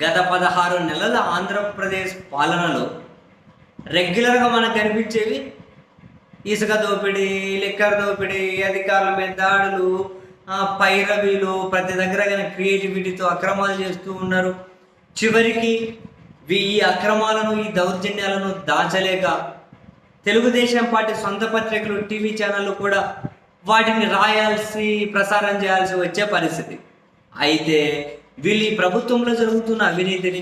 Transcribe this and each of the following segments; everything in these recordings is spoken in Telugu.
గత 16 నెలల ఆంధ్రప్రదేశ్ పాలనలో రెగ్యులర్గా మనకు కనిపించేవి ఇసుక దోపిడీ, లిక్కర్ దోపిడీ, అధికారుల మీద దాడులు, పైరవీలు, ప్రతి దగ్గర కానీ క్రియేటివిటీతో అక్రమాలు చేస్తూ ఉన్నారు. చివరికి ఈ అక్రమాలను, ఈ దౌర్జన్యాలను దాచలేక తెలుగుదేశం పార్టీ సొంత పత్రికలు, టీవీ ఛానళ్ళు కూడా వాటిని రాయాల్సి, ప్రసారం చేయాల్సి వచ్చే పరిస్థితి. అయితే వీళ్ళు ఈ ప్రభుత్వంలో జరుగుతున్న అవినీతిని,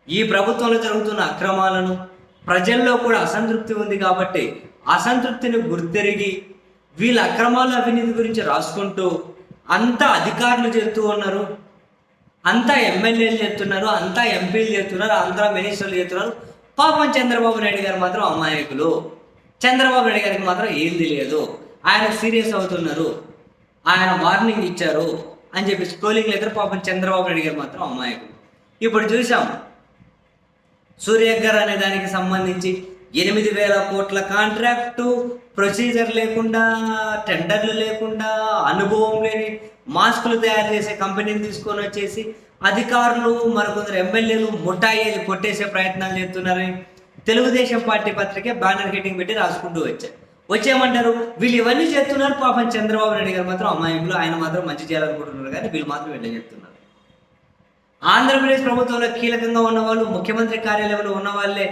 ఈ ప్రభుత్వంలో జరుగుతున్న అక్రమాలను, ప్రజల్లో కూడా అసంతృప్తి ఉంది కాబట్టి అసంతృప్తిని గుర్తెరిగి వీళ్ళ అక్రమాల అవినీతి గురించి రాసుకుంటూ అంతా అధికారులు చేస్తూ ఉన్నారు, అంతా ఎమ్మెల్యేలు చేస్తున్నారు, అంతా ఎంపీలు చేస్తున్నారు, అంతా మినిస్టర్లు చేస్తున్నారు. పాపం చంద్రబాబు నాయుడు గారు మాత్రం అమాయకులు. చంద్రబాబు నాయుడు గారికి మాత్రం ఏం తెలియదు, ఆయన సీరియస్ అవుతున్నారు, ఆయన వార్నింగ్ ఇచ్చారు అని చెప్పి స్క్రోలింగ్ లెటర్. పాపం చంద్రబాబు నాయుడు గారు మాత్రం అమాయకులు. ఇప్పుడు చూసాం సూర్యగర్ అనే దానికి సంబంధించి 8,000 కోట్ల కాంట్రాక్టు, ప్రొసీజర్ లేకుండా, టెండర్లు లేకుండా, అనుభవం లేని మాస్కులు తయారు చేసే కంపెనీని తీసుకొని వచ్చేసి అధికారులు, మరికొందరు ఎమ్మెల్యేలు ముఠాయి కొట్టేసే ప్రయత్నాలు చేస్తున్నారని తెలుగుదేశం పార్టీ పత్రికే బ్యానర్ హెడ్డింగ్ పెట్టి రాసుకుంటూ వచ్చేయమంటారు. వీళ్ళు ఇవన్నీ చేస్తున్నారు. పాపం చంద్రబాబు నాయుడు గారు మాత్రం అమాయకులు, ఆయన మాత్రం మంచి చేయాలనుకుంటున్నారు, కానీ వీళ్ళు మాత్రం వెళ్ళి చెప్తున్నారు. ఆంధ్రప్రదేశ్ ప్రభుత్వంలో కీలకంగా ఉన్న వాళ్ళు, ముఖ్యమంత్రి కార్యాలయంలో ఉన్న వాళ్ళే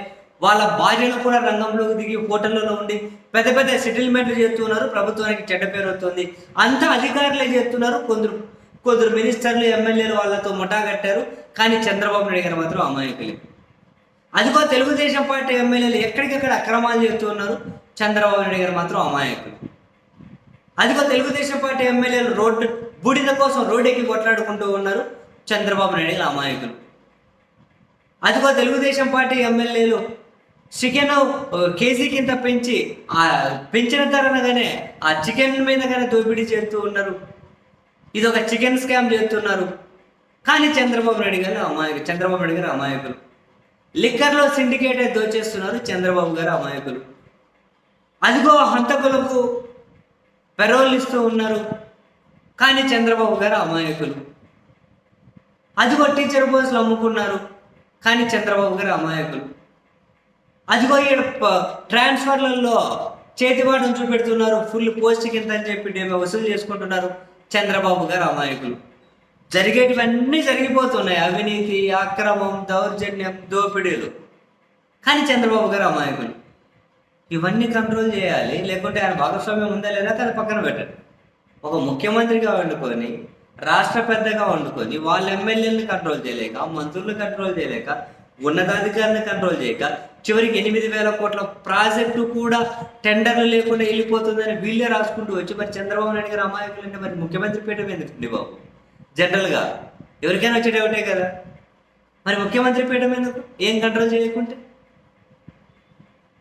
వాళ్ళ భార్యలు కూడా రంగంలోకి దిగి హోటళ్లలో ఉండి పెద్ద పెద్ద సెటిల్మెంట్లు చేస్తున్నారు. ప్రభుత్వానికి చెడ్డ పేరు వస్తుంది. అంతా అధికారులే చేస్తున్నారు. కొందరు మినిస్టర్లు, ఎమ్మెల్యేలు వాళ్ళతో ముఠా కట్టారు. కానీ చంద్రబాబు నాయుడు గారు మాత్రం అమాయకులే. అదిగో తెలుగుదేశం పార్టీ ఎమ్మెల్యేలు ఎక్కడికెక్కడ అక్రమాలు చేస్తున్నారు, చంద్రబాబు నాయుడు గారు మాత్రం అమాయకులు. అదిగో తెలుగుదేశం పార్టీ ఎమ్మెల్యేలు బూడిద కోసం రోడ్డెక్కి కొట్లాడుకుంటూ ఉన్నారు, చంద్రబాబు నాయుడు గారు అమాయకులు. అదిగో తెలుగుదేశం పార్టీ ఎమ్మెల్యేలు చికెన్ కేజీ కింద పెంచిన ధరనగానే ఆ చికెన్ మీదగానే దోపిడీ చేస్తూ ఉన్నారు. ఇది ఒక చికెన్ స్కామ్ చేస్తున్నారు. కానీ చంద్రబాబు నాయుడు గారు అమాయకులు. లిక్కర్లో సిండికేట్ దోచేస్తున్నారు, చంద్రబాబు గారు అమాయకులు. అదిగో హంతకులకు పెరోల్ ఇస్తూ ఉన్నారు, కానీ చంద్రబాబు గారు అమాయకులు. అదిగో టీచర్ పోస్టులు అమ్ముకున్నారు, కానీ చంద్రబాబు గారు అమాయకులు. అదిగో ఈడ ట్రాన్స్ఫర్లలో చేతివాటం చూపెడుతున్నారు, ఫుల్ పోస్ట్ కింద అని చెప్పి వసూలు చేసుకుంటున్నారు, చంద్రబాబు గారు అమాయకులు. జరిగేటివన్నీ జరిగిపోతున్నాయి, అవినీతి, అక్రమం, దౌర్జన్యం, దోపిడీలు, కానీ చంద్రబాబు గారు అమాయకులు. ఇవన్నీ కంట్రోల్ చేయాలి, లేకుంటే ఆయన భాగస్వామ్యం ఉందా లేదా అది పక్కన పెట్టండి. ఒక ముఖ్యమంత్రిగా వండుకొని, రాష్ట్ర పెద్దగా వండుకొని, వాళ్ళ ఎమ్మెల్యేలను కంట్రోల్ చేయలేక, మంత్రులను కంట్రోల్ చేయలేక, ఉన్నతాధికారులను కంట్రోల్ చేయక, చివరికి 8,000 కోట్ల ప్రాజెక్టు కూడా టెండర్లు లేకుండా వెళ్ళిపోతుందని వీళ్ళే రాసుకుంటూ వచ్చి, మరి చంద్రబాబు నాయుడు గారు అమాయకులు అంటే మరి ముఖ్యమంత్రి పీఠం ఎందుకండి బాబు? జనరల్గా ఎవరికైనా వచ్చేటేమిటే కదా, మరి ముఖ్యమంత్రి పీఠం ఎందుకు? ఏం కంట్రోల్ చేయకుంటే?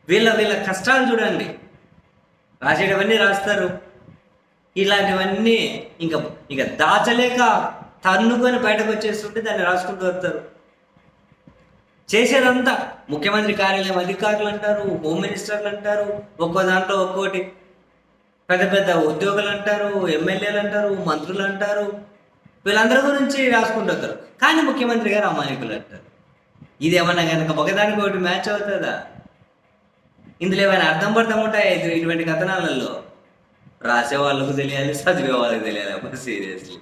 వీళ్ళ కష్టాలు చూడండి. రాసేటవన్నీ రాస్తారు, ఇలాంటివన్నీ ఇంకా దాచలేక తన్నుకొని బయటకు వచ్చేస్తుంటే దాన్ని రాసుకుంటూ వస్తారు. చేసేదంతా ముఖ్యమంత్రి కార్యాలయం అధికారులు అంటారు, హోమ్ మినిస్టర్లు అంటారు, ఒక్కో దాంట్లో ఒక్కోటి, పెద్ద పెద్ద ఉద్యోగులు అంటారు, ఎమ్మెల్యేలు అంటారు, మంత్రులు అంటారు, వీళ్ళందరి గురించి రాసుకుంటూ వస్తారు. కానీ ముఖ్యమంత్రి గారు అమాయకులు అంటారు. ఇది ఏమన్నా కనుక ఒకదానికి ఒకటి మ్యాచ్ అవుతుందా? ఇందులో ఏమైనా అర్థం ఉంటాయా ఇటువంటి కథనాలలో? రాసే వాళ్ళకు తెలియాలి, చదివే వాళ్ళకి తెలియాలి. సీరియస్లీ.